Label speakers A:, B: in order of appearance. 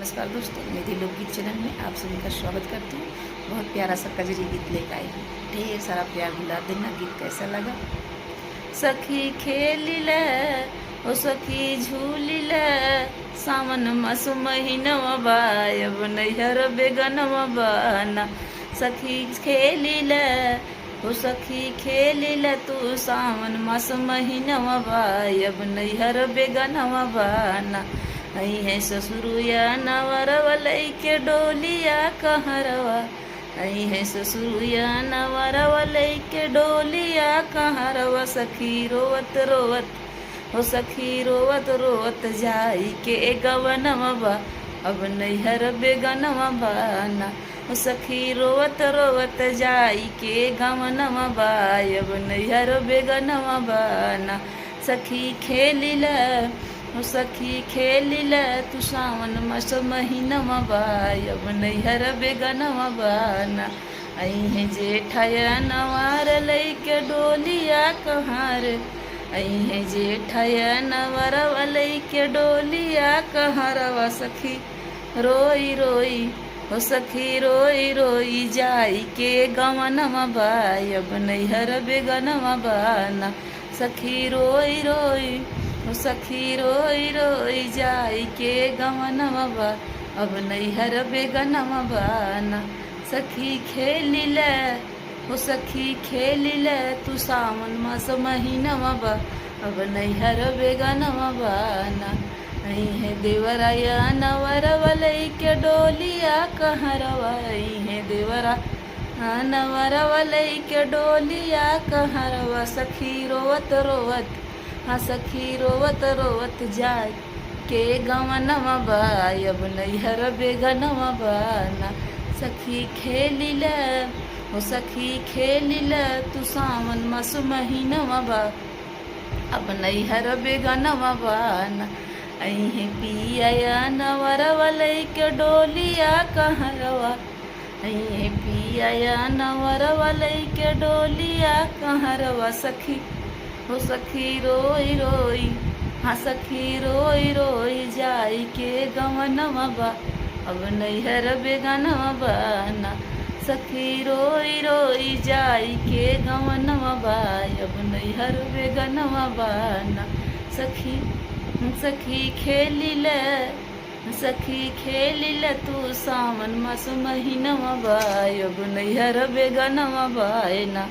A: नमस्कार दोस्तों, निधि लोकगीत चैनल में आप सभी का स्वागत करती हूँ। बहुत प्यारा सा कजरी गीत लेकर आई हूँ। ढेर सारा प्यार दिला देना। गीत कैसा लगा? सखी खेलिल ओ सखी झूलिल, सावन मास महीनवा बायब नैहर बेगनवा बाना। सखी खेलिल ओ सखी खेलिल, तू सावन मास महीनवा बायब नैहर बेगनवा बाना। आई है ससुरुया नवरवा लैके डोलिया कहरवा, आई है ससुरुया नवरवा लैके डोलिया कहरवा। सखी रोवत रोवत हो सखी रोवत रोवत जाई के गवनवा बा, अब नैहर बेगनवा बाना। हो सखी रोवत रोवत जाई के गवनवा बा, अब नैहर बेगनवा बाना। सखी खेलिल ओ सखी खेलिल, तू सावन मास महीनवा बायब नैहर बेगनवा बाना। आई है जेठया नवार लैके डोलिया कहार, आई है जेठया नवरवा लैके डोलिया कहरवा। सखी रोई रोई हो सखी रोई रोई जाई के गवनवा बायब नैहर बेगनवा बाना। सखी रोई रोई हो सखी रोई रोई जाई के गवनवा बा, अब नैहर बेगनवा बाना। सखी खेलिल हो सखी खेलिल, तू सावन मास महीनवा बा, अब नैहर बेगनवा बाना। आई है देवराया नवरवा लैके डोलिया कहरवा, आई है देवरा नवरवा लैके डोलिया कहरवा। सखी रोवत रोवत हाँ सखी रोवत रोवत जाय के गवनवा बायब नैहर बेगनवा बाना। सखी खेलिल हो सखी खेलिल, तू सावन मास महीनवा बा, अब नैहर बेगनवा बाना। आई है पिया नवरवा लैके डोलिया कहरवा, आई है पिया नवरवा लैके डोलिया कहरवा। सखी हो सखी रोई रोई हाँ सखी रोई रोई जाई के गवनवा बा, अब नैहर बेगनवा बाना। सखी रोई रोई जाई के गवनवा बा, अब नैहर बेगनवा बाना। सखी सखी खेलिल सखी खेलिल, तू सावन मास महीनवा बा, अब नैहर बेगनवा बाना।